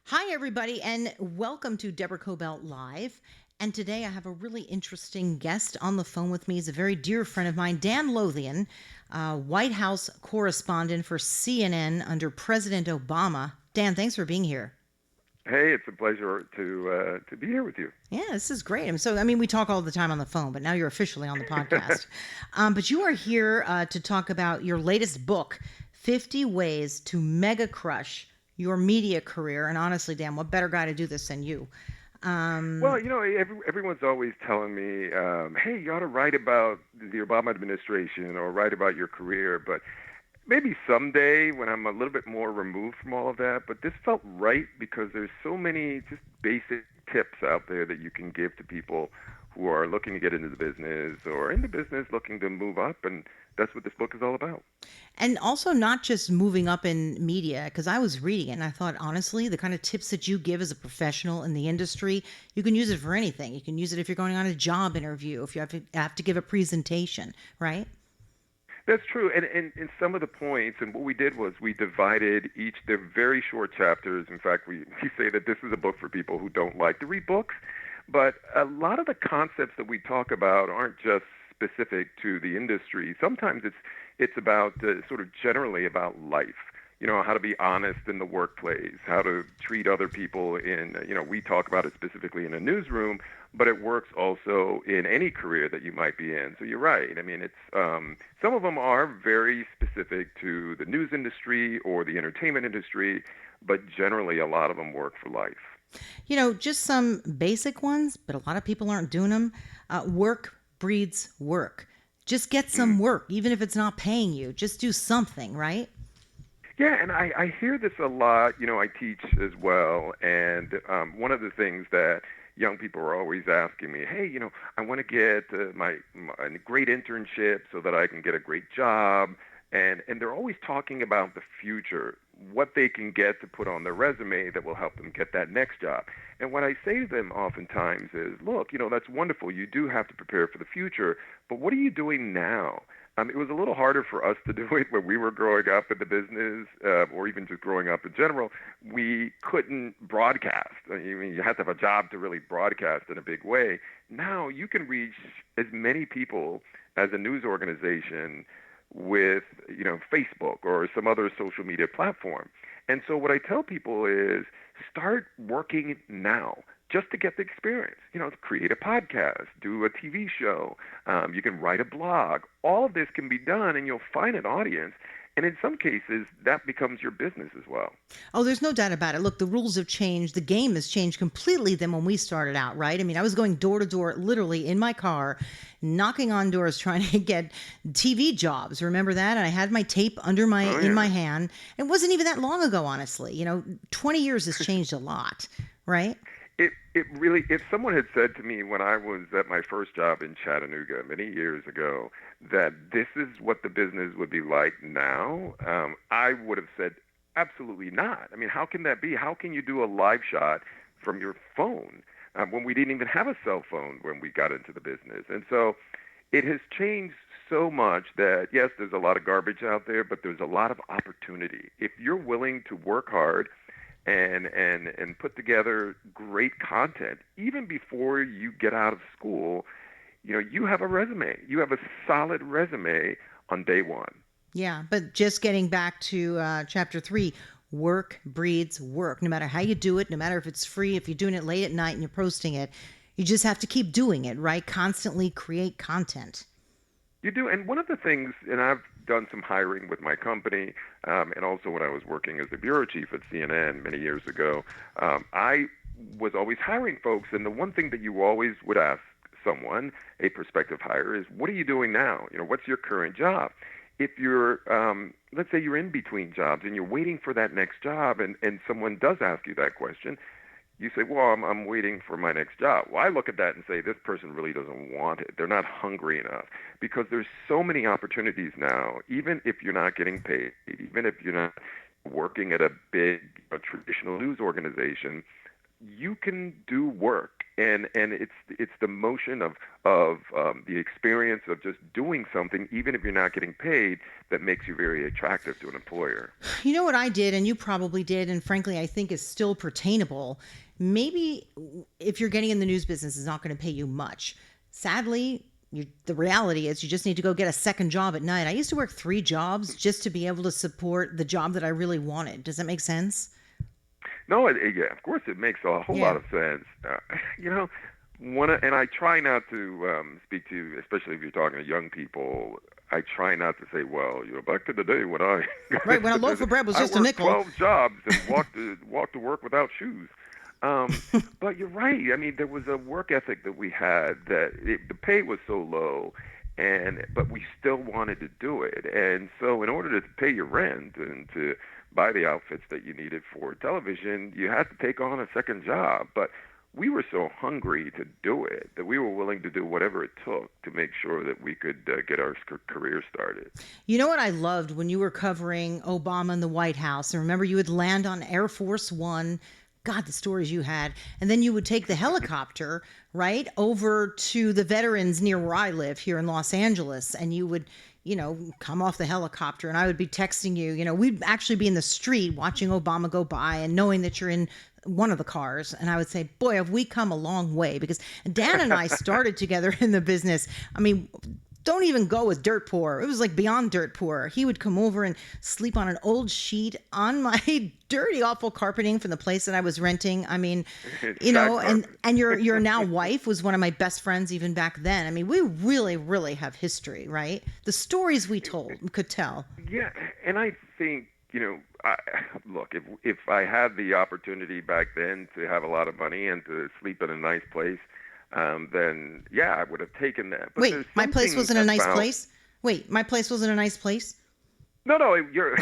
Hi, everybody, and welcome to Deborah Kobylt Live. And today I have a really interesting guest on the phone with me. He's a very dear friend of mine, Dan Lothian, White House correspondent for CNN under President Obama. Dan, thanks for being here. Hey, it's a pleasure to be here with you. Yeah, this is great. We talk all the time on the phone, but now you're officially on the podcast. But you are here to talk about your latest book, 50 Ways to Mega Crush Your Media Career. And honestly, Dan, what better guy to do this than you? Well, Um, everyone's always telling me, "Hey, you ought to write about the Obama administration or write about your career." But maybe someday when I'm a little bit more removed from all of that. But this felt right because there's so many just basic tips out there that you can give to people who are looking to get into the business or in the business looking to move up, and that's what this book is all about. And also not just moving up in media, because I was reading it and I thought, honestly, the kind of tips that you give as a professional in the industry, you can use it for anything. You can use it if you're going on a job interview, if you have to give a presentation, right? That's true. And some of the points, and what we did was we divided each, they're very short chapters. In fact, we say that this is a book for people who don't like to read books. But a lot of the concepts that we talk about aren't just specific to the industry. Sometimes it's about sort of generally about life. How to be honest in the workplace, how to treat other people we talk about it specifically in a newsroom, but it works also in any career that you might be in. So you're right. I mean, some of them are very specific to the news industry or the entertainment industry, but generally a lot of them work for life. Just some basic ones, but a lot of people aren't doing them. Work breeds work. Just get some Mm. work, even if it's not paying you. Just do something, right? Yeah, and I hear this a lot. I teach as well, and one of the things that young people are always asking me, hey, I want to get my a great internship so that I can get a great job, and they're always talking about the future, what they can get to put on their resume that will help them get that next job. And what I say to them oftentimes is, look, that's wonderful. You do have to prepare for the future, but what are you doing now? It was a little harder for us to do it when we were growing up in the business, or even just growing up in general. We couldn't broadcast. I mean, you had to have a job to really broadcast in a big way. Now you can reach as many people as a news organization with, Facebook or some other social media platform. And so what I tell people is start working now just to get the experience. Create a podcast, do a TV show, you can write a blog. All of this can be done, and you'll find an audience. And in some cases, that becomes your business as well. Oh, there's no doubt about it. Look, the rules have changed. The game has changed completely than when we started out, right? I mean, I was going door to door, literally in my car, knocking on doors trying to get TV jobs. Remember that? And I had my tape under my Oh in yeah. my hand. It wasn't even that long ago, honestly. 20 years has changed a lot, right? It really, if someone had said to me when I was at my first job in Chattanooga many years ago that this is what the business would be like now, I would have said absolutely not. I mean, how can that be? How can you do a live shot from your phone when we didn't even have a cell phone when we got into the business? And so it has changed so much that yes, there's a lot of garbage out there, but there's a lot of opportunity. If you're willing to work hard and put together great content even before you get out of school, you have a resume. You have a solid resume on day one. Yeah, but just getting back to chapter 3, work breeds work. No matter how you do it, no matter if it's free, if you're doing it late at night and you're posting it, you just have to keep doing it, right? Constantly create content. You do, and one of the things, and I've done some hiring with my company, and also when I was working as the bureau chief at CNN many years ago, I was always hiring folks, and the one thing that you always would ask someone, a prospective hire, is, "What are you doing now? What's your current job?" If you're, let's say you're in between jobs and you're waiting for that next job, and someone does ask you that question, you say, well, I'm waiting for my next job. Well, I look at that and say, this person really doesn't want it. They're not hungry enough because there's so many opportunities now, even if you're not getting paid, even if you're not working at a big traditional news organization, you can do work and it's the motion of the experience of just doing something, even if you're not getting paid, that makes you very attractive to an employer. You know what I did, and you probably did, and frankly, I think is still pertainable. Maybe if you're getting in the news business, it's not going to pay you much. Sadly, the reality is you just need to go get a second job at night. I used to work three jobs just to be able to support the job that I really wanted. Does that make sense? No, yeah, of course it makes a whole Yeah. lot of sense. You know, and I try not to speak to, especially if you're talking to young people. I try not to say, well, back to the day when I got Right. When into a the loaf business, of bread was I just a worked nickel. 12 jobs and walked to work without shoes. Um, but you're right. I mean, there was a work ethic that we had the pay was so low, and but we still wanted to do it. And so, in order to pay your rent and to buy the outfits that you needed for television, you had to take on a second job. But we were so hungry to do it that we were willing to do whatever it took to make sure that we could get our career started. You know what I loved when you were covering Obama in the White House? And remember, you would land on Air Force One. God, the stories you had. And then you would take the helicopter, right, over to the veterans near where I live here in Los Angeles. And you would, come off the helicopter and I would be texting you. We'd actually be in the street watching Obama go by and knowing that you're in one of the cars. And I would say, boy, have we come a long way, because Dan and I started together in the business. I mean, don't even go with dirt poor. It was like beyond dirt poor. He would come over and sleep on an old sheet on my dirty, awful carpeting from the place that I was renting. I mean, Shag carpet. and your now wife was one of my best friends even back then. I mean, we really, really have history, right? The stories we could tell. Yeah, and I think, look, if I had the opportunity back then to have a lot of money and to sleep in a nice place, then yeah, I would have taken that. But Wait, there's my place something wasn't a nice about place. Wait, my place wasn't a nice place. no, you're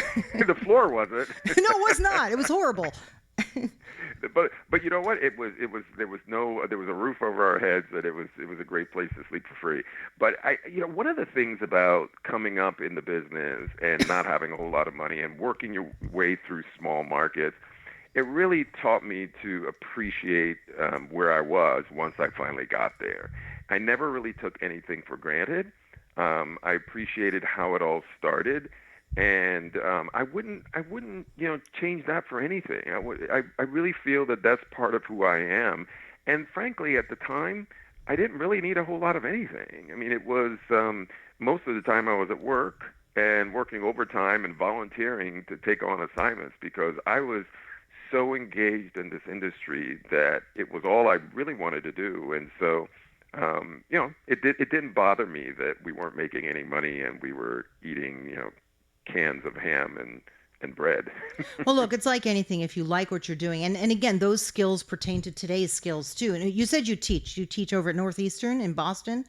the floor wasn't. No, it was not. It was horrible. But you know what? There was a roof over our heads, and it was a great place to sleep for free. But one of the things about coming up in the business and not having a whole lot of money and working your way through small markets, it really taught me to appreciate where I was once I finally got there. I never really took anything for granted. I appreciated how it all started, and I wouldn't change that for anything. I really feel that that's part of who I am, and frankly, at the time, I didn't really need a whole lot of anything. I mean, it was most of the time I was at work and working overtime and volunteering to take on assignments because I was so engaged in this industry that it was all I really wanted to do, and so. It didn't bother me that we weren't making any money and we were eating, cans of ham and bread. Well, look, it's like anything. If you like what you're doing, and again, those skills pertain to today's skills too. And you said you teach. You teach over at Northeastern in Boston.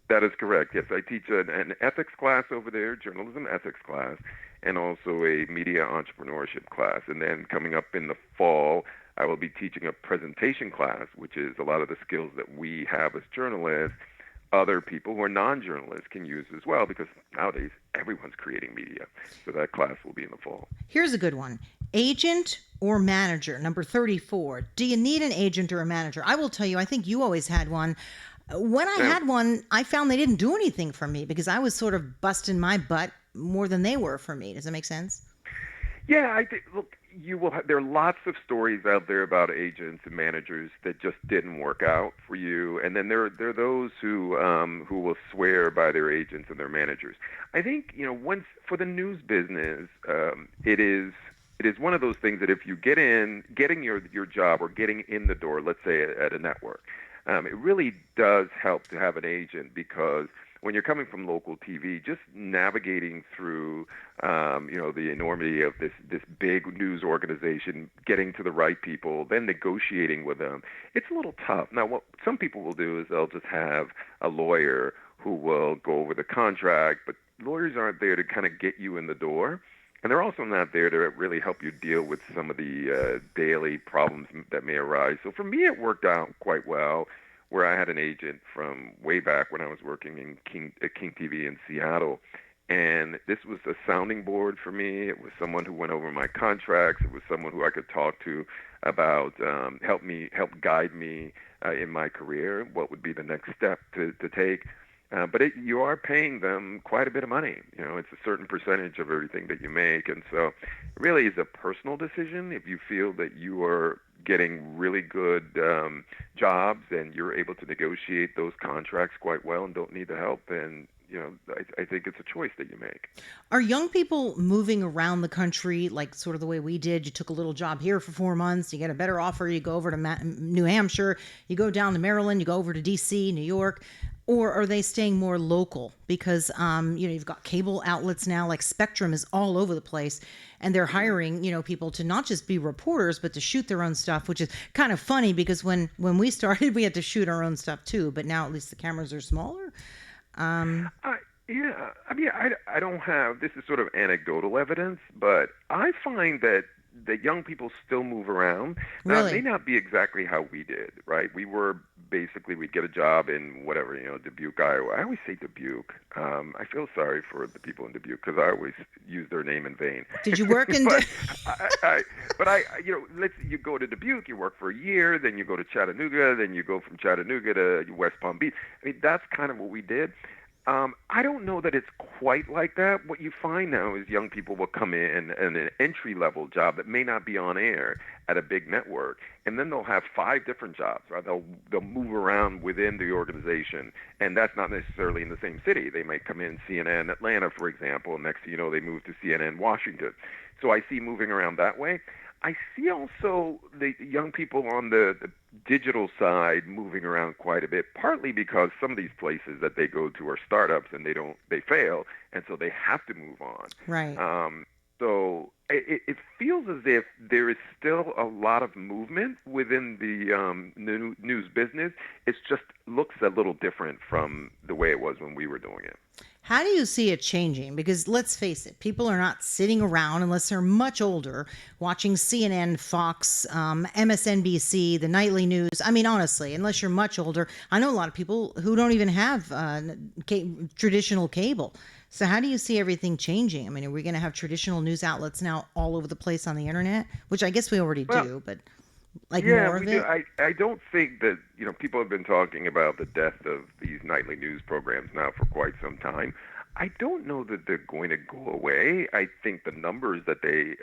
That is correct. Yes, I teach an ethics class over there, journalism ethics class, and also a media entrepreneurship class. And then coming up in the fall, I will be teaching a presentation class, which is a lot of the skills that we have as journalists. Other people who are non-journalists can use as well because nowadays everyone's creating media. So that class will be in the fall. Here's a good one: agent or manager. Number 34. Do you need an agent or a manager? I will tell you. I think you always had one. When I Now, had one, I found they didn't do anything for me because I was sort of busting my butt more than they were for me. Does that make sense? yeah, I think. Look, there are lots of stories out there about agents and managers that just didn't work out for you, and then there are those who will swear by their agents and their managers. I think once for the news business, it is one of those things that if you getting your job or getting in the door, let's say at a network, it really does help to have an agent because when you're coming from local TV, just navigating through, the enormity of this big news organization, getting to the right people, then negotiating with them, it's a little tough. Now, what some people will do is they'll just have a lawyer who will go over the contract, but lawyers aren't there to kind of get you in the door. And they're also not there to really help you deal with some of the daily problems that may arise. So for me, it worked out quite well where I had an agent from way back when I was working at King TV in Seattle. And this was a sounding board for me. It was someone who went over my contracts. It was someone who I could talk to about help guide me in my career. What would be the next step to take? But you are paying them quite a bit of money. It's a certain percentage of everything that you make, and so it really is a personal decision. If you feel that you are getting really good jobs and you're able to negotiate those contracts quite well and don't need the help, then I think it's a choice that you make. Are young people moving around the country like sort of the way we did? You took a little job here for 4 months, you get a better offer, you go over to New Hampshire, you go down to Maryland, you go over to DC, New York, or are they staying more local? Because you've got cable outlets now, like Spectrum is all over the place, and they're hiring people to not just be reporters but to shoot their own stuff, which is kind of funny because when we started, we had to shoot our own stuff too, but now at least the cameras are smaller. I, yeah, I mean, I don't have, this is sort of anecdotal evidence, but I find that young people still move around. Now, it may Really? not be exactly how we did, right? We'd get a job in whatever, Dubuque, Iowa. I always say Dubuque. I feel sorry for the people in Dubuque because I always use their name in vain. Did you work in? but you go to Dubuque, you work for a year, then you go to Chattanooga, then you go from Chattanooga to West Palm Beach. I mean, that's kind of what we did. I don't know that it's quite like that. What you find now is young people will come in and an entry level job that may not be on air at a big network, and then they'll have five different jobs. Right? They'll move around within the organization, and that's not necessarily in the same city. They might come in CNN Atlanta, for example, and next thing you know, they move to CNN Washington. So I see moving around that way. I see also the young people on the digital side moving around quite a bit, partly because some of these places that they go to are startups and they fail, and so they have to move on. Right. So it feels as if there is still a lot of movement within the news business. It just looks a little different from the way it was when we were doing it. How do you see it changing? Because let's face it, people are not sitting around unless they're much older watching CNN, Fox, MSNBC, the nightly news. I mean, honestly, unless you're much older, I know a lot of people who don't even have traditional cable. So, how do you see everything changing? I mean, are we going to have traditional news outlets now all over the place on the internet? Which I guess we already Well, do, but like yeah, more we of do. it? I don't think that, people have been talking about the death of these nightly news programs now for quite some time. I don't know that they're going to go away. I think the numbers that they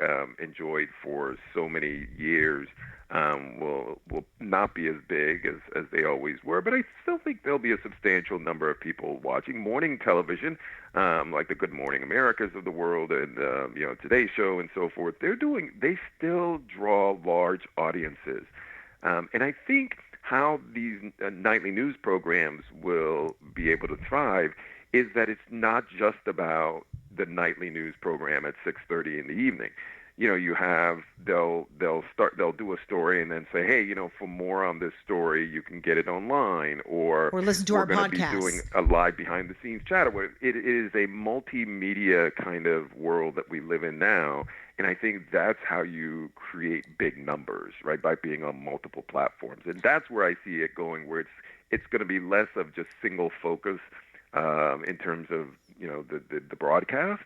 enjoyed for so many years will not be as big as they always were. But I still think there'll be a substantial number of people watching morning television, like the Good Morning Americas of the world and Today's Show and so forth. They still draw large audiences, and I think how these nightly news programs will be able to thrive is that it's not just about the nightly news program at 6:30 in the evening. They'll do a story and then say, hey, for more on this story, you can get it online, or Or listen to we're our going to be doing podcasts? a live behind the scenes chat. It is a multimedia kind of world that we live in now, and I think that's how you create big numbers, right? By being on multiple platforms, and that's where I see it going, where it's going to be less of just single focus in terms of the broadcast,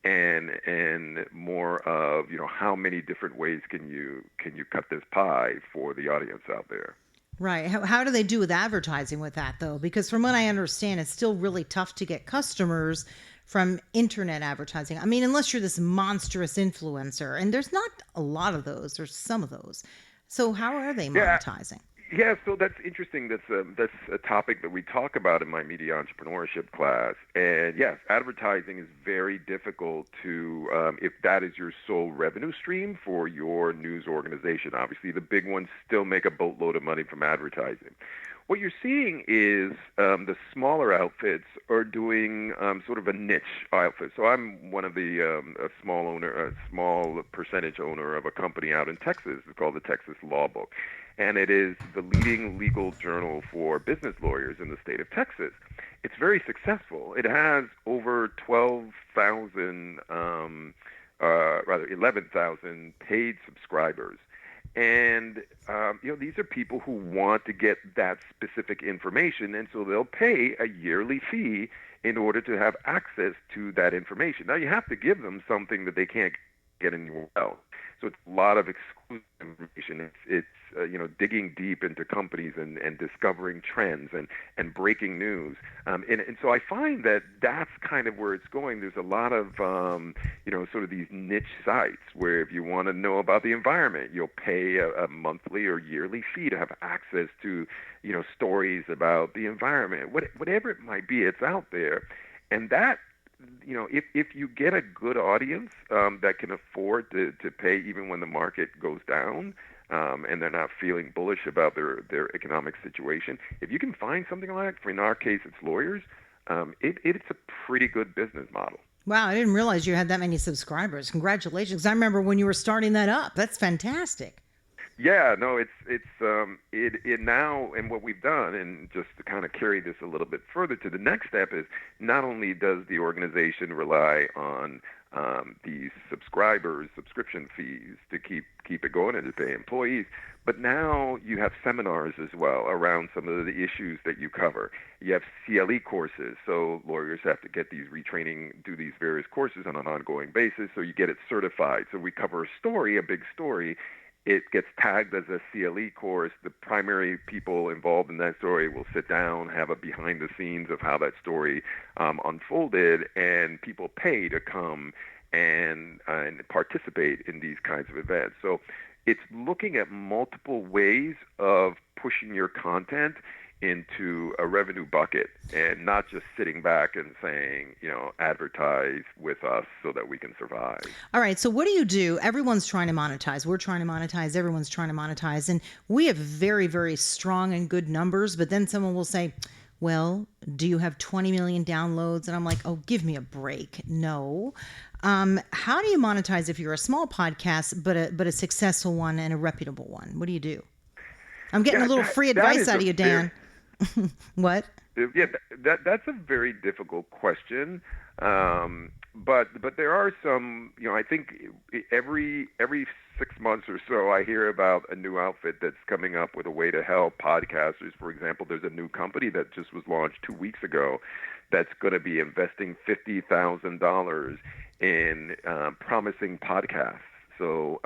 and more of how many different ways can you cut this pie for the audience out there. Right. How do they do with advertising with that, though? Because from what I understand, it's still really tough to get customers from internet advertising. I mean, unless you're this monstrous influencer, and there's not a lot of those, there's some of those. So, how are they Yeah, monetizing? Yeah, so that's interesting. That's a topic that we talk about in my media entrepreneurship class. And yes, advertising is very difficult to, if that is your sole revenue stream for your news organization. Obviously, the big ones still make a boatload of money from advertising. What you're seeing is the smaller outfits are doing sort of a niche outfit. So I'm one of the a small percentage owner of a company out in Texas. It's called the Texas Law Book, and it is the leading legal journal for business lawyers in the state of Texas. It's very successful. It has over 12,000, rather 11,000 paid subscribers. And these are people who want to get that specific information, and so they'll pay a yearly fee in order to have access to that information. Now, you have to give them something that they can't get anywhere else. So it's a lot of exclusive information. It's digging deep into companies and discovering trends and breaking news. And so I find that that's kind of where it's going. There's a lot of sort of these niche sites where if you want to know about the environment, you'll pay a monthly or yearly fee to have access to stories about the environment. Whatever it might be, it's out there, and that if you get a good audience that can afford to pay even when the market goes down, and they're not feeling bullish about their economic situation, if you can find something like that, in our case it's lawyers, it's a pretty good business model. Wow, I didn't realize you had that many subscribers. Congratulations. I remember when you were starting that up. That's fantastic. Yeah, no, it now, and what we've done, and just to kind of carry this a little bit further to the next step is not only does the organization rely on these subscription fees to keep it going and to pay employees, but now you have seminars as well around some of the issues that you cover. You have CLE courses, so lawyers have to get these retraining, do these various courses on an ongoing basis, so you get it certified. So we cover a big story. It gets tagged as a CLE course. The primary people involved in that story will sit down, have a behind the scenes of how that story unfolded, and people pay to come and participate in these kinds of events. So it's looking at multiple ways of pushing your content into a revenue bucket and not just sitting back and saying, advertise with us so that we can survive. All right. So what do you do? Everyone's trying to monetize. We're trying to monetize. Everyone's trying to monetize. And we have very, very strong and good numbers. But then someone will say, well, do you have 20 million downloads? And I'm like, oh, give me a break. No. How do you monetize if you're a small podcast, but a successful one and a reputable one? What do you do? I'm getting a little free advice out of you, Dan. What? Yeah, that's a very difficult question. But there are some, I think every 6 months or so I hear about a new outfit that's coming up with a way to help podcasters. For example, there's a new company that just was launched 2 weeks ago that's going to be investing $50,000 in promising podcasts. So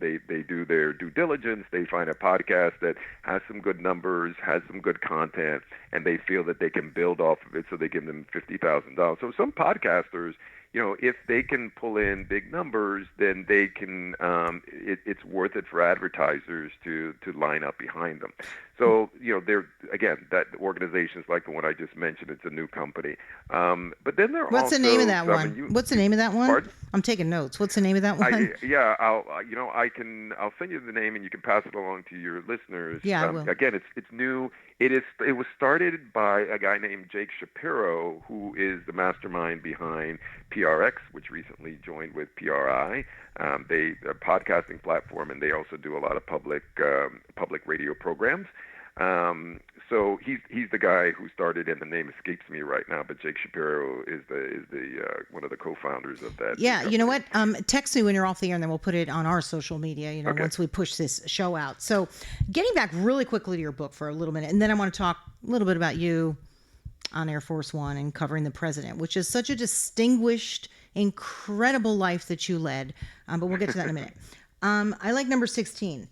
they do their due diligence. They find a podcast that has some good numbers, has some good content, and they feel that they can build off of it. So they give them $50,000. So some podcasters, if they can pull in big numbers, then they can. It's worth it for advertisers to line up behind them. So they're again that organizations like the one I just mentioned. It's a new company. But then there are What's also the name of that some, one? What's the name of that one? Pardon? I'm taking notes. What's the name of that one? I'll send you the name and you can pass it along to your listeners. Yeah, I will. Again, it's new. It was started by a guy named Jake Shapiro, who is the mastermind behind PRX, which recently joined with PRI. They a podcasting platform, and they also do a lot of public radio programs. So he's the guy who started, and the name escapes me right now. But Jake Shapiro is the one of the co-founders of that. Yeah, you know what? Text me when you're off the air, and then we'll put it on our social media. Okay. Once we push this show out. So, getting back really quickly to your book for a little minute, and then I want to talk a little bit about you on Air Force One and covering the president, which is such a distinguished, incredible life that you led. But we'll get to that in a minute. I like number 16.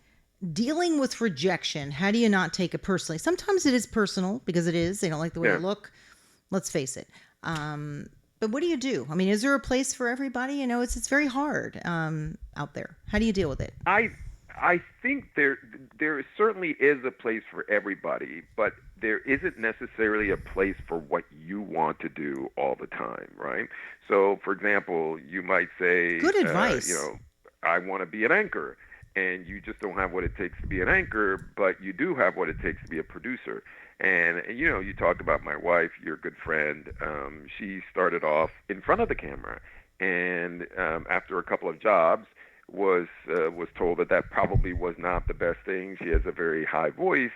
Dealing with rejection. How do you not take it personally? Sometimes it is personal because it is. They don't like the way you look. Let's face it. But what do you do? I mean, is there a place for everybody? It's very hard out there. How do you deal with it? I think there certainly is a place for everybody, but there isn't necessarily a place for what you want to do all the time, right? So, for example, you might say, good advice. I want to be an anchor. And you just don't have what it takes to be an anchor, but you do have what it takes to be a producer. And you talked about my wife, your good friend. She started off in front of the camera, and after a couple of jobs, was told that probably was not the best thing. She has a very high voice.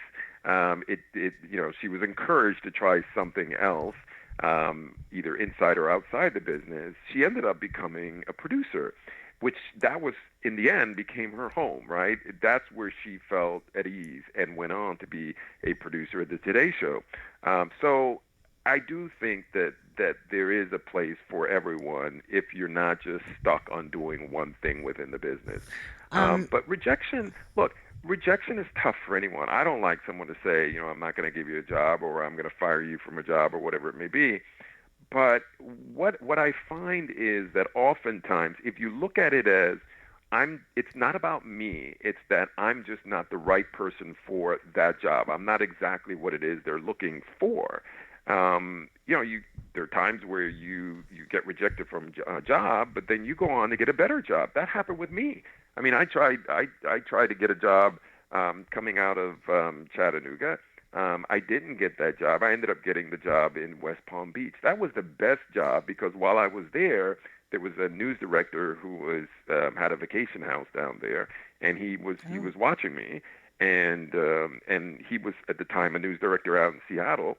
She was encouraged to try something else, either inside or outside the business. She ended up becoming a producer, which that was, in the end, became her home, right? That's where she felt at ease and went on to be a producer at the Today Show. So I do think that that there is a place for everyone if you're not just stuck on doing one thing within the business. Um, But rejection, look, rejection is tough for anyone. I don't like someone to say, I'm not going to give you a job or I'm going to fire you from a job or whatever it may be. But what I find is that oftentimes, if you look at it as it's not about me. It's that I'm just not the right person for that job. I'm not exactly what it is they're looking for. There are times where you get rejected from a job, but then you go on to get a better job. That happened with me. I mean, I tried to get a job coming out of Chattanooga. I didn't get that job. I ended up getting the job in West Palm Beach. That was the best job because while I was there was a news director who was had a vacation house down there, and he was watching me, and he was at the time a news director out in Seattle,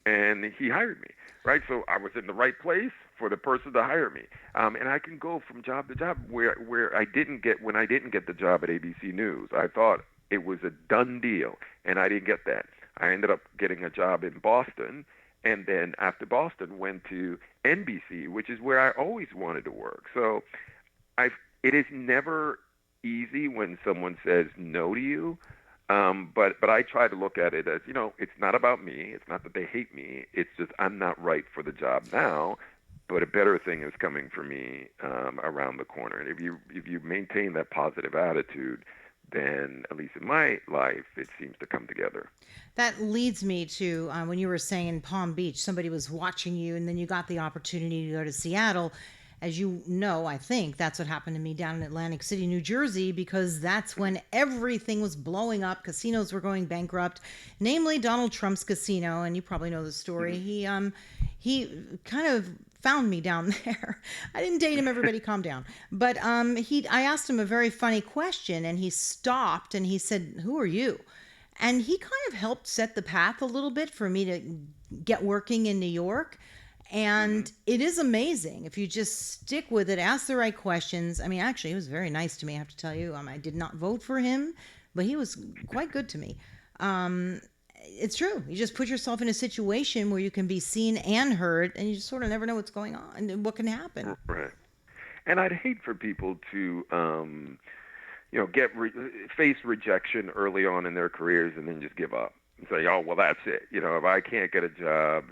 and he hired me. Right, so I was in the right place for the person to hire me, and I can go from job to job where I didn't get when I didn't get the job at ABC News. I thought it was a done deal, and I didn't get that. I ended up getting a job in Boston, and then after Boston went to NBC, which is where I always wanted to work. So it is never easy when someone says no to you. But I try to look at it as, it's not about me. It's not that they hate me. It's just I'm not right for the job now. But a better thing is coming for me around the corner. And if you maintain that positive attitude, then at least in my life, it seems to come together. that leads me to when you were saying in Palm Beach, somebody was watching you, and then you got the opportunity to go to Seattle. As you know, I think that's what happened to me down in Atlantic City, New Jersey, because that's when everything was blowing up. Casinos were going bankrupt, namely Donald Trump's casino, and you probably know the story. Hmm. He kind of found me down there. I didn't date him. Everybody, calm down. But I asked him a very funny question, and he stopped and he said, "Who are you?" And he kind of helped set the path a little bit for me to get working in New York. Hmm. And it is amazing if you just stick with it, ask the right questions. I mean, actually, he was very nice to me, I have to tell you. I did not vote for him, but he was quite good to me. Um, it's true. You just put yourself in a situation where you can be seen and heard, and you just sort of never know what's going on and what can happen. Right. And I'd hate for people to, face rejection early on in their careers and then just give up and say, "Oh, well, that's it. If I can't get a job,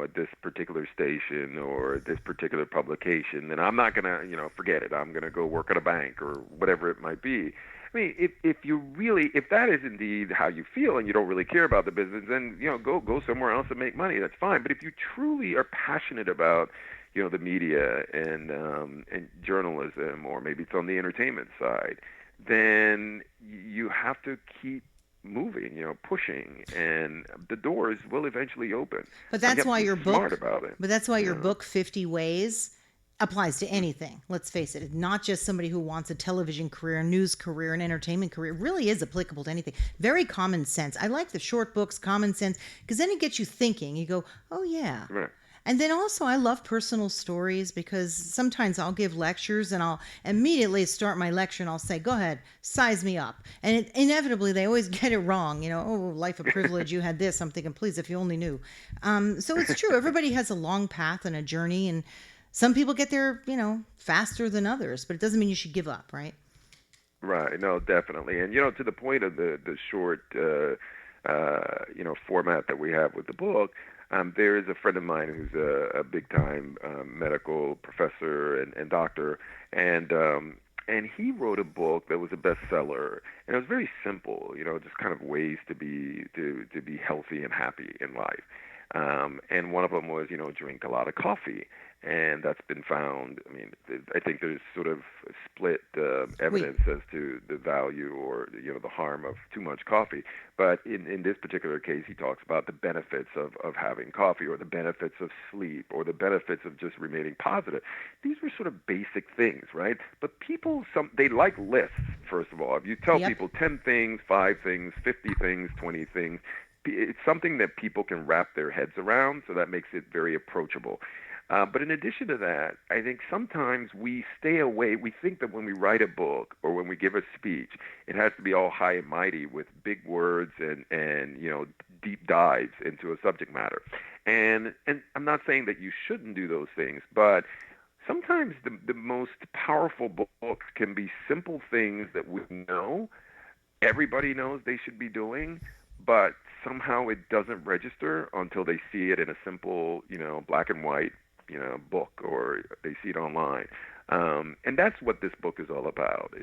at this particular station or this particular publication, then I'm not gonna, forget it. I'm gonna go work at a bank or whatever it might be." I mean, if that is indeed how you feel and you don't really care about the business, then go somewhere else and make money. That's fine. But if you truly are passionate about the media and journalism, or maybe it's on the entertainment side, then you have to keep moving, pushing, and the doors will eventually open. But You that's have to why be your smart book, about it. but that's why You your know. book 50 Ways applies to anything. Let's face it. It's not just somebody who wants a television career, a news career, an entertainment career. It really is applicable to anything. Very common sense. I like the short books, common sense, because then it gets you thinking. You go, "Oh yeah." Right. And then also, I love personal stories because sometimes I'll give lectures and I'll immediately start my lecture and I'll say, "Go ahead, size me up." And inevitably, they always get it wrong. "Oh, life of privilege, you had this." I'm thinking, please, if you only knew. So it's true. Everybody has a long path and a journey, and some people get there, faster than others, but it doesn't mean you should give up, right? Right. No, definitely. And to the point of the short format that we have with the book, there is a friend of mine who's a big time medical professor and doctor, and he wrote a book that was a bestseller, and it was very simple, just kind of ways to be healthy and happy in life. And one of them was, drink a lot of coffee. And that's been found. I mean, I think there's sort of split Wait, evidence as to the value or the harm of too much coffee. But in this particular case, he talks about the benefits of having coffee, or the benefits of sleep, or the benefits of just remaining positive. These were sort of basic things, right? But people, they like lists. First of all, if you tell yep. people 10 things, 5 things, 50 things, 20 things, it's something that people can wrap their heads around, so that makes it very approachable. But in addition to that, I think sometimes we stay away. We think that when we write a book or when we give a speech, it has to be all high and mighty with big words and deep dives into a subject matter. And I'm not saying that you shouldn't do those things, but sometimes the most powerful books can be simple things that we know everybody knows they should be doing, but somehow it doesn't register until they see it in a simple, black and white, book, or they see it online. And that's what this book is all about.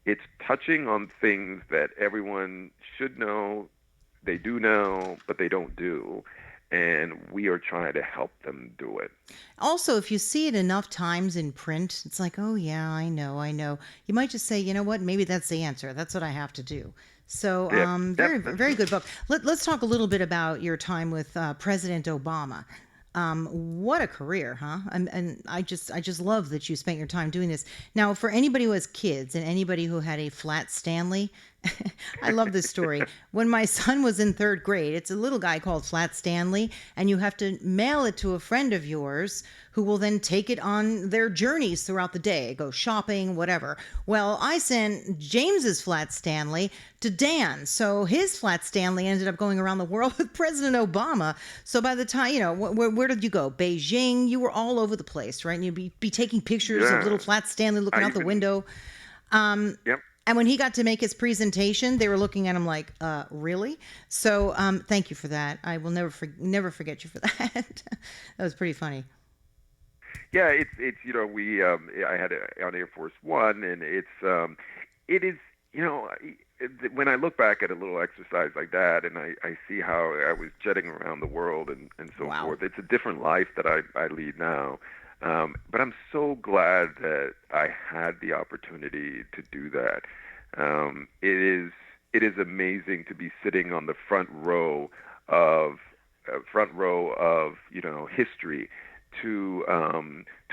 It's touching on things that everyone should know, they do know, but they don't do. And we are trying to help them do it. Also, if you see it enough times in print, it's like, oh, yeah, I know, I know. You might just say, you know what, maybe that's the answer. That's what I have to do. So, Yep, yep, very, that's very true. good book. Let's talk a little bit about your time with President Obama. What a career, huh? And I just love that you spent your time doing this. Now, for anybody who has kids and anybody who had a flat Stanley, I love this story. When my son was in third grade, it's a little guy called Flat Stanley, and you have to mail it to a friend of yours who will then take it on their journeys throughout the day, go shopping, whatever. Well, I sent James's Flat Stanley to Dan. So his Flat Stanley ended up going around the world with President Obama. So by the time, where did you go? Beijing? You were all over the place, right? And you'd be taking pictures of little Yeah, Flat Stanley looking I out the even, window. Um, yep. and when he got to make his presentation, they were looking at him like, really? So thank you for that. I will never forget you for that. That was pretty funny. Yeah, it's we I had on Air Force One, and it is when I look back at a little exercise like that, and I see how I was jetting around the world and so Wow. forth. It's a different life that I lead now, but I'm so glad that I had the opportunity to do that. It is amazing to be sitting on the front row of history to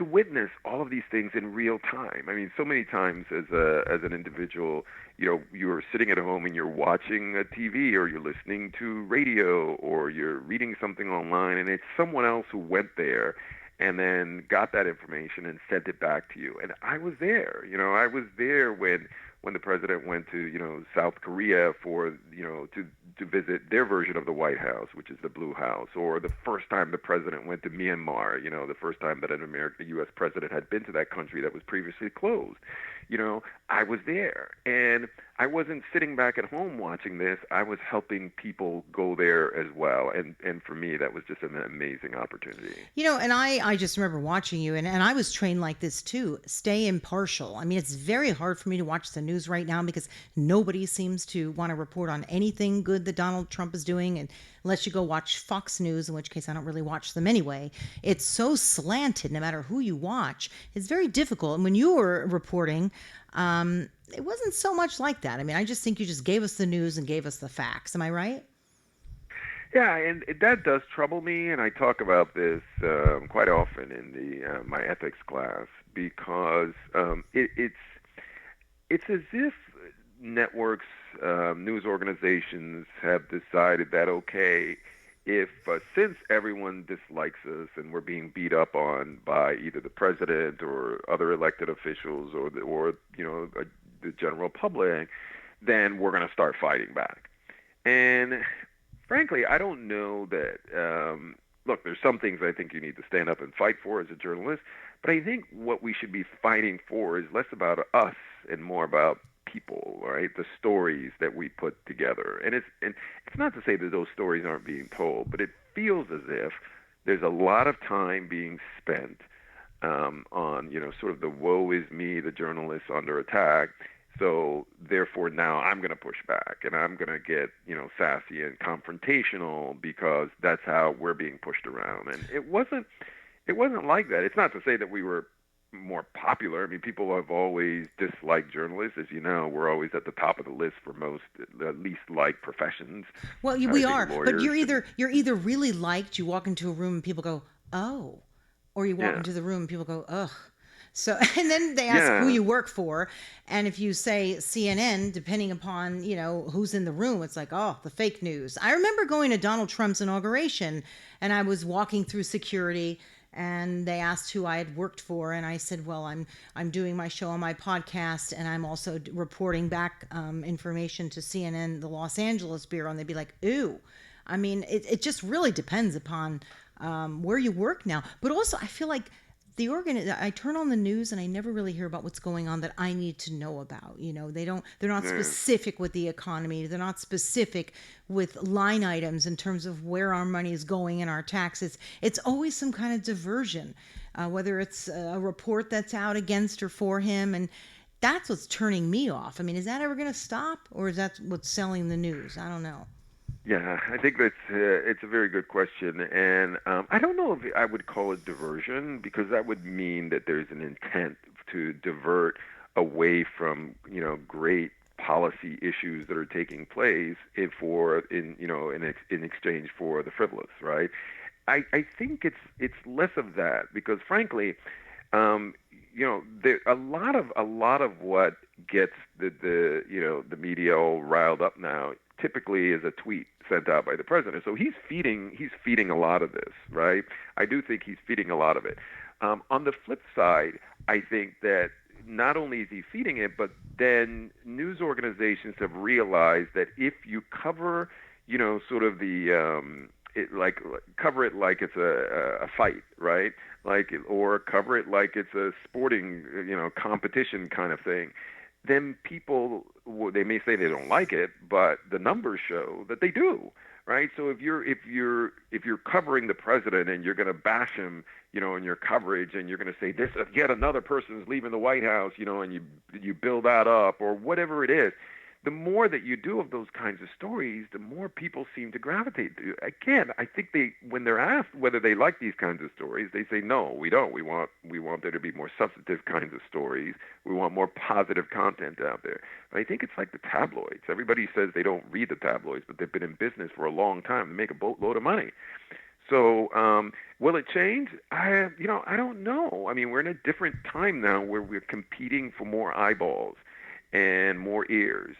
witness all of these things in real time. I mean, so many times as an individual, you're sitting at home and you're watching a TV, or you're listening to radio, or you're reading something online, and it's someone else who went there and then got that information and sent it back to you. And I was there. I was there when the president went to South Korea for to visit their version of the White House, which is the Blue House, or the first time the president went to Myanmar, the first time that a U.S. president had been to that country that was previously closed. I was there, and I wasn't sitting back at home watching this. I was helping people go there as well, and for me, that was just an amazing opportunity. And I just remember watching you, and I was trained like this too. Stay impartial. I mean, it's very hard for me to watch the news right now because nobody seems to want to report on anything good that Donald Trump is doing, and unless you go watch Fox News, in which case I don't really watch them anyway. It's so slanted no matter who you watch. It's very difficult. And when you were reporting, it wasn't so much like that. I mean, I just think you just gave us the news and gave us the facts. Am I right? Yeah, and that does trouble me, and I talk about this quite often in the my ethics class, because it's as if networks, news organizations have decided that, okay, if since everyone dislikes us and we're being beat up on by either the president or other elected officials, or the general public, then we're going to start fighting back. And frankly, I don't know that. Look, there's some things I think you need to stand up and fight for as a journalist, but I think what we should be fighting for is less about us and more about people, right? The stories that we put together, and it's not to say that those stories aren't being told, but it feels as if there's a lot of time being spent on sort of the woe is me, the journalists under attack. So therefore now I'm going to push back, and I'm going to get, sassy and confrontational because that's how we're being pushed around. And it wasn't like that. It's not to say that we were more popular. I mean, people have always disliked journalists. As you know, we're always at the top of the list for most least liked professions. Well, I we think are, but lawyers you're and either you're either really liked. You walk into a room and people go, "Oh," or you walk yeah. into the room and people go, "Ugh." So, and then they ask who Yeah. you work for, and if you say CNN, depending upon who's in the room, it's like, oh, the fake news. I remember going to Donald Trump's inauguration, and I was walking through security. and they asked who I had worked for, and I said, "Well, I'm doing my show on my podcast, and I'm also reporting back information to CNN, the Los Angeles bureau." And they'd be like, "Ooh." I mean, it just really depends upon where you work now. But also, I feel like I turn on the news and I never really hear about what's going on that I need to know about. They're not Yeah. specific with the economy. They're not specific with line items in terms of where our money is going and our taxes. It's always some kind of diversion, whether it's a report that's out against or for him. And that's what's turning me off. I mean, is that ever going to stop, or is that what's selling the news? I don't know. Yeah, I think that's it's a very good question, and I don't know if I would call it diversion because that would mean that there's an intent to divert away from great policy issues that are taking place in exchange for the frivolous, right? I think it's less of that because frankly, there a lot of what gets the media all riled up now typically is a tweet sent out by the president. So he's feeding a lot of this, right? I do think he's feeding a lot of it. On the flip side, I think that not only is he feeding it, but then news organizations have realized that if you cover, sort of cover it like it's a fight, right? Or cover it like it's a sporting, competition kind of thing, then people they may say they don't like it, but the numbers show that they do, right? So if you're covering the president and you're going to bash him, in your coverage, and you're going to say this yet another person is leaving the White House, and you build that up or whatever it is, the more that you do of those kinds of stories, the more people seem to gravitate to. Again, I think when they're asked whether they like these kinds of stories, they say no, we don't. We want there to be more substantive kinds of stories. We want more positive content out there. But I think it's like the tabloids. Everybody says they don't read the tabloids, but they've been in business for a long time and make a boatload of money. So, will it change? I don't know. I mean, we're in a different time now where we're competing for more eyeballs and more ears.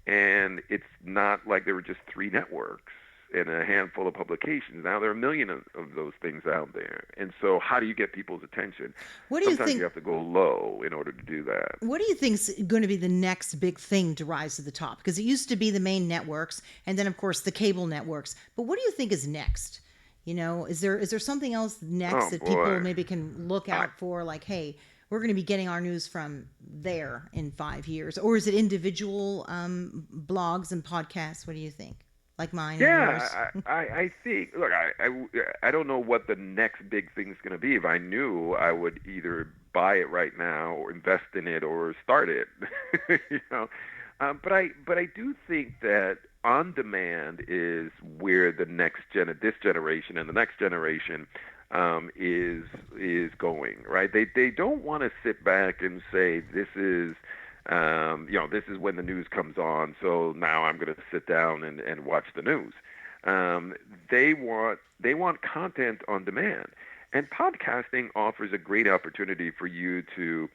And it's not like there were just three networks and a handful of publications. Now there are a million of those things out there. And so how do you get people's attention? What do you Sometimes you think? have to go low in order to do that. What do you think is going to be the next big thing to rise to the top? Because it used to be the main networks, and then of course the cable networks. But what do you think is next? Is there something else next Oh that people boy. maybe can look I, out for? Like, hey, we're going to be getting our news from there in 5 years, or is it individual blogs and podcasts? What do you think? Like mine and yours? yeah, I think, look, I don't know what the next big thing is going to be. If I knew, I would either buy it right now or invest in it or start it. you know, but I do think that on demand is where this generation and the next generation is going, right? They don't want to sit back and say this is when the news comes on, so now I'm going to sit down and watch the news. They want content on demand, and podcasting offers a great opportunity for you to,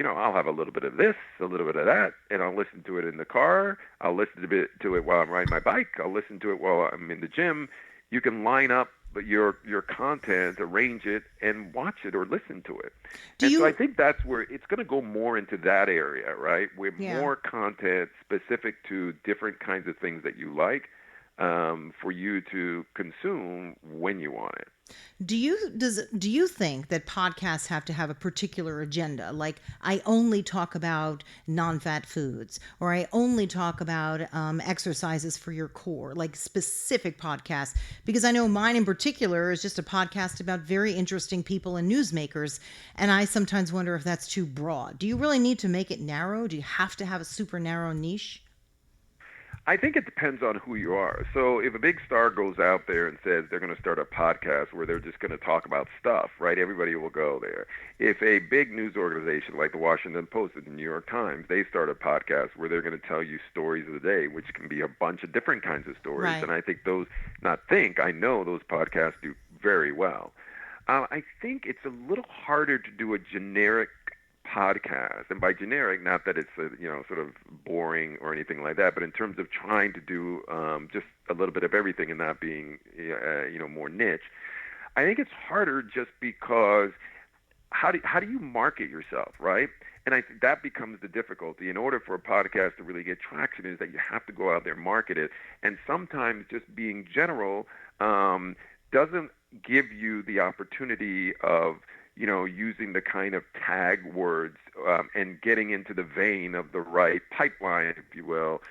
I'll have a little bit of this, a little bit of that, and I'll listen to it in the car. I'll listen to it while I'm riding my bike. I'll listen to it while I'm in the gym. You can line up your content, arrange it, and watch it or listen to it. Do And so I you? think that's where it's going to go more into that area, right? Where Yeah. more content specific to different kinds of things that you like, for you to consume when you want it. Do you think that podcasts have to have a particular agenda? Like, I only talk about non-fat foods, or I only talk about exercises for your core, like specific podcasts. Because I know mine in particular is just a podcast about very interesting people and newsmakers, and I sometimes wonder if that's too broad. Do you really need to make it narrow? Do you have to have a super narrow niche? I think it depends on who you are. So if a big star goes out there and says they're going to start a podcast where they're just going to talk about stuff, right? Everybody will go there. If a big news organization like the Washington Post and the New York Times, they start a podcast where they're going to tell you stories of the day, which can be a bunch of different kinds of stories. Right. And I think I know those podcasts do very well. I think it's a little harder to do a generic podcast, and by generic, not that it's sort of boring or anything like that, but in terms of trying to do just a little bit of everything and not being more niche. I think it's harder just because how do you market yourself, right? And I think that becomes the difficulty. In order for a podcast to really get traction, is that you have to go out there and market it. And sometimes just being general doesn't give you the opportunity of using the kind of tag words and getting into the vein of the right pipeline, if you will,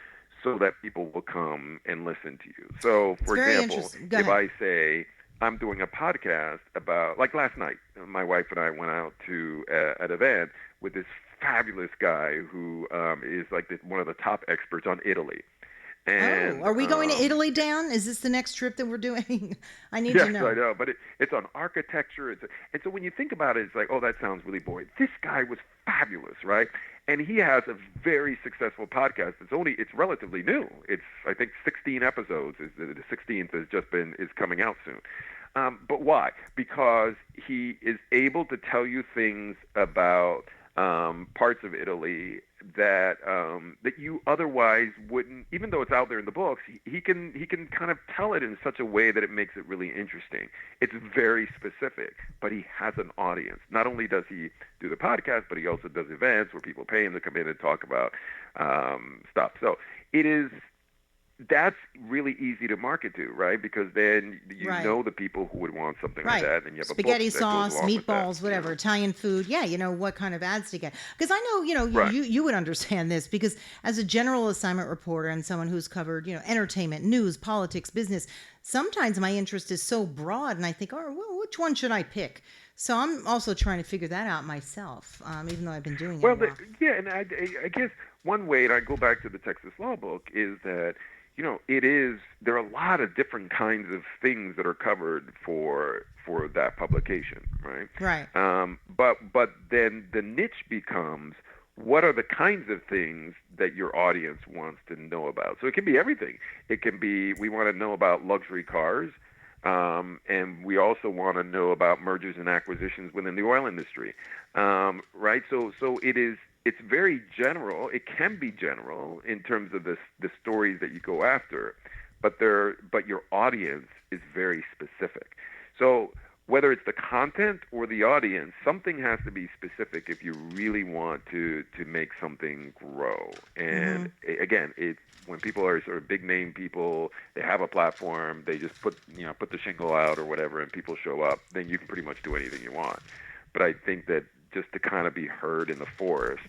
so that people will come and listen to you. So, It's for very example, interesting. Go if ahead. I say I'm doing a podcast about, like last night, my wife and I went out to an event with this fabulous guy who is like one of the top experts on Italy. Oh, And are we going to Italy, Dan? Is this the next trip that we're doing? I need to yes, I know. know, but it's on architecture. And so when you think about it, it's like, oh, that sounds really boring. This guy was fabulous, right? And he has a very successful podcast. It's relatively new. It's I think 16 episodes. The 16th is coming out soon. But why? Because he is able to tell you things about parts of Italy that you otherwise wouldn't. Even though it's out there in the books, he can kind of tell it in such a way that it makes it really interesting. It's very specific, but he has an audience. Not only does he do the podcast, but he also does events where people pay him to come in and talk about stuff. So it is that's really easy to market to, right? Because then Right. the people who would want something like Right. that, and you have a book Spaghetti that goes sauce, along with that. meatballs, whatever, Italian food. Yeah, what kind of ads to get. Because I know, Right. you would understand this because as a general assignment reporter and someone who's covered, entertainment, news, politics, business, sometimes my interest is so broad and I think, oh, well, which one should I pick? So I'm also trying to figure that out myself, even though I've been doing it a Well, while. yeah, and I guess one way, and I go back to the Texas Law Book, is that there are a lot of different kinds of things that are covered for that publication, right? Right. But then the niche becomes, what are the kinds of things that your audience wants to know about? So it can be everything. It can be, we want to know about luxury cars. And we also want to know about mergers and acquisitions within the oil industry, right? So it's very general. It can be general in terms of the stories that you go after, but your audience is very specific. So whether it's the content or the audience, something has to be specific if you really want to make something grow. Mm-hmm. And again, it's when people are sort of big name people, they have a platform, they just put the shingle out or whatever, and people show up. Then you can pretty much do anything you want. But I think that just to kind of be heard in the forest,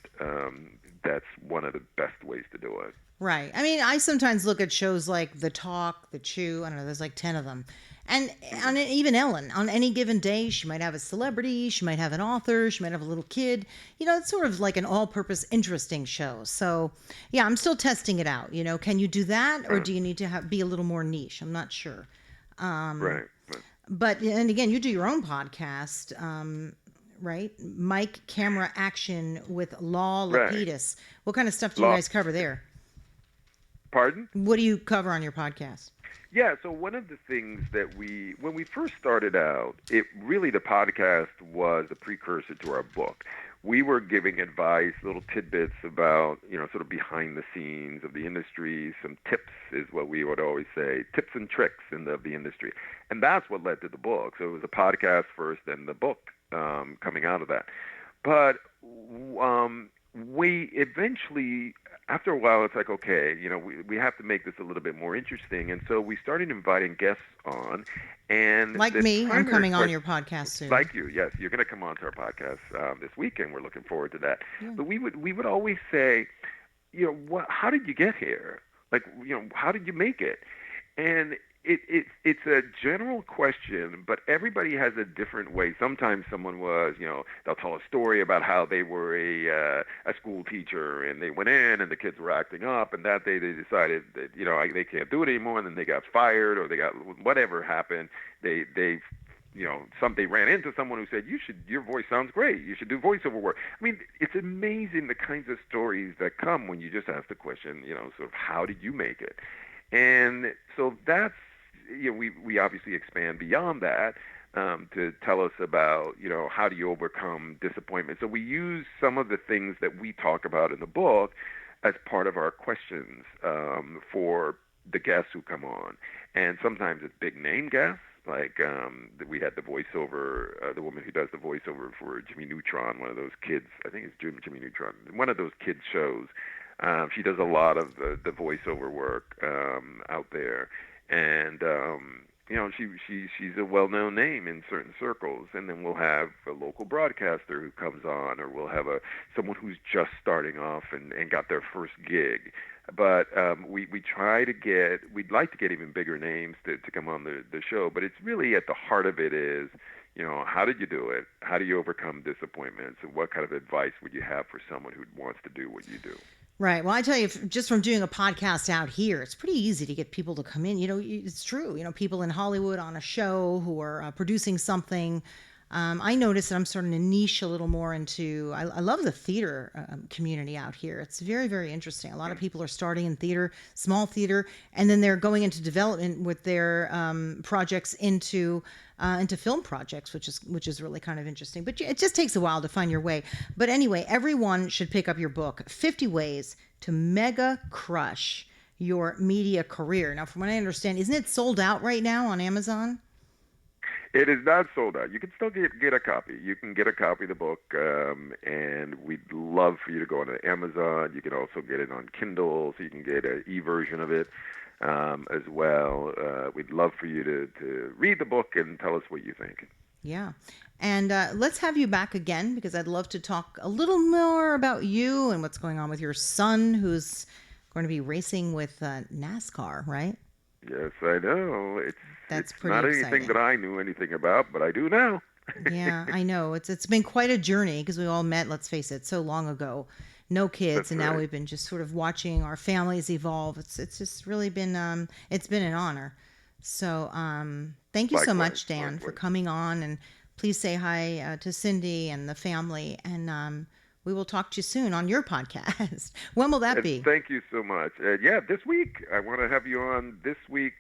that's one of the best ways to do it. Right. I mean, I sometimes look at shows like The Talk, The Chew. I don't know. There's like 10 of them. And Hmm. even Ellen, on any given day, she might have a celebrity, she might have an author, she might have a little kid. It's sort of like an all-purpose interesting show. So, yeah, I'm still testing it out. Can you do that, or Uh, do you need to be a little more niche? I'm not sure. right. But and again, you do your own podcast, right? Mic, camera, action with Law Right. Lapidus. What kind of stuff do you Law. guys cover there? Pardon? What do you cover on your podcast? Yeah, so one of the things that when we first started out, the podcast was a precursor to our book. We were giving advice, little tidbits about, sort of behind the scenes of the industry. Some tips is what we would always say, tips and tricks of the industry. And that's what led to the book. So it was a podcast first, then the book coming out of that. But we eventually, after a while, it's like, okay, we have to make this a little bit more interesting. And so we started inviting guests on. And Like the me, I'm primary coming on question, your podcast soon. like you, yes, you're going to come on to our podcast this weekend. We're looking forward to that. Yeah. But we would always say, how did you get here? Like, how did you make it? And it's a general question, but everybody has a different way. Sometimes someone they'll tell a story about how they were a school teacher and they went in and the kids were acting up, and that day they decided that they can't do it anymore, and then they got fired or they got whatever happened. They they ran into someone who said, your voice sounds great. You should do voiceover work. I mean, it's amazing the kinds of stories that come when you just ask the question, sort of, how did you make it? And so that's, we obviously expand beyond that to tell us about, how do you overcome disappointment. So we use some of the things that we talk about in the book as part of our questions for the guests who come on. And sometimes it's big name guests. Like we had the voiceover, the woman who does the voiceover for Jimmy Neutron, one of those kids. I think it's Jimmy Neutron, one of those kids shows. She does a lot of the voiceover work out there, and she's a well-known name in certain circles. And then we'll have a local broadcaster who comes on, or we'll have someone who's just starting off and got their first gig. But we try to we'd like to get even bigger names to come on the show. But it's really at the heart of it is, how did you do it? How do you overcome disappointments? And what kind of advice would you have for someone who wants to do what you do? Right. Well, I tell you, just from doing a podcast out here, it's pretty easy to get people to come in. It's true. People in Hollywood on a show who are producing something. I noticed that I'm starting to niche a little more into. I love the theater community out here. It's very, very interesting. A lot of people are starting in theater, small theater, and then they're going into development with their projects into film projects, which is really kind of interesting. But it just takes a while to find your way. But anyway, everyone should pick up your book, 50 Ways to Mega Crush Your Media Career. Now, from what I understand, isn't it sold out right now on Amazon? It is not sold out. You can still get a copy. You can get a copy of the book, and we'd love for you to go on to Amazon. You can also get it on Kindle, so you can get an e-version of it as well. We'd love for you to read the book and tell us what you think. Yeah. And let's have you back again, because I'd love to talk a little more about you and what's going on with your son, who's going to be racing with NASCAR, right? Yes, I know. That's it's pretty not exciting. anything that I knew anything about, but I do now. Yeah, I know. It's been quite a journey, because we all met, let's face it, so long ago. No kids, That's and right. now we've been just sort of watching our families evolve. It's just really been it's been an honor. So thank you so Likewise, much, Dan, for likewise. coming on, and please say hi to Cindy and the family, and we will talk to you soon on your podcast. When will that And be? thank you so much. Yeah, this week. I want to have you on this week,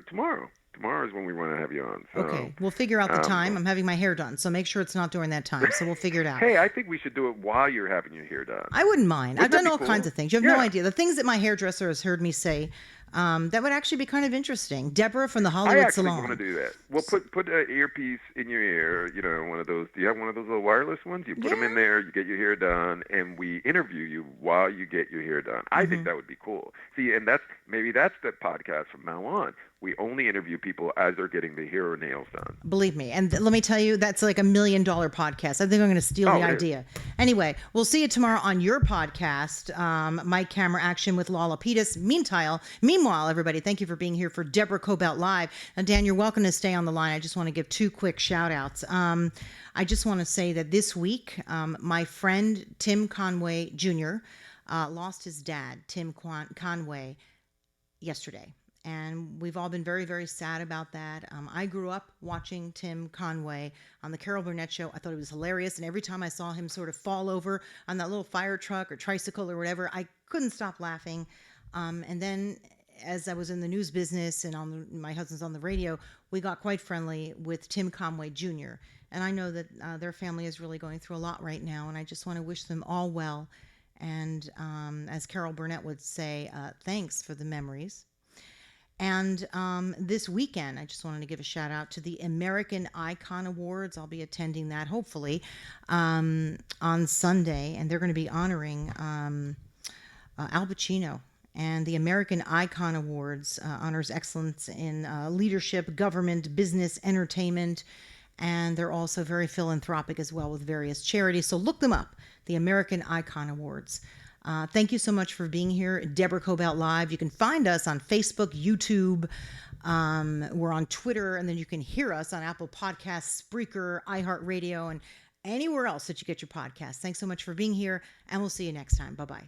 tomorrow. Tomorrow is when we want to have you on. So, Okay, we'll figure out the time. well, I'm having my hair done, so make sure it's not during that time. So we'll figure it out. hey, I think we should do it while you're having your hair done. I wouldn't mind. I've Wouldn't that done be all kinds cool? of things. You have no Yeah, idea. The things that my hairdresser has heard me say, that would actually be kind of interesting. Deborah from the I Hollywood actually want to Salon. do that. Well, put an earpiece in your ear. One of those. Do you have one of those little wireless ones? You put them in Yeah. there. You get your hair done, and we interview you while you get your hair done. I think that would be cool. See, and that's the podcast from now on. We only interview people as they're getting the hair or nails done. Believe me. And let me tell you, that's like $1 million podcast. I think I'm going to steal Oh, the it is. idea. Anyway, we'll see you tomorrow on your podcast, Mike Camera Action with Lala Petus. Meanwhile, everybody, thank you for being here for Deborah Kobylt Live. And Dan, you're welcome to stay on the line. I just want to give 2 quick shout outs. I just want to say that this week, my friend Tim Conway Jr. Lost his dad, Tim Conway, yesterday. And we've all been very, very sad about that. I grew up watching Tim Conway on the Carol Burnett Show. I thought it was hilarious. And every time I saw him sort of fall over on that little fire truck or tricycle or whatever, I couldn't stop laughing. And then as I was in the news business and my husband's on the radio, we got quite friendly with Tim Conway Jr. And I know that their family is really going through a lot right now. And I just want to wish them all well. And as Carol Burnett would say, thanks for the memories. And this weekend, I just wanted to give a shout out to the American Icon Awards. I'll be attending that hopefully on Sunday, and they're going to be honoring Al Pacino. And the American Icon Awards honors excellence in leadership, government, business, entertainment, and they're also very philanthropic as well with various charities. So look them up, the American Icon Awards. Thank you so much for being here. Deborah Kobylt Live. You can find us on Facebook, YouTube. We're on Twitter, and then you can hear us on Apple Podcasts, Spreaker, iHeartRadio, and anywhere else that you get your podcasts. Thanks so much for being here, and we'll see you next time. Bye-bye.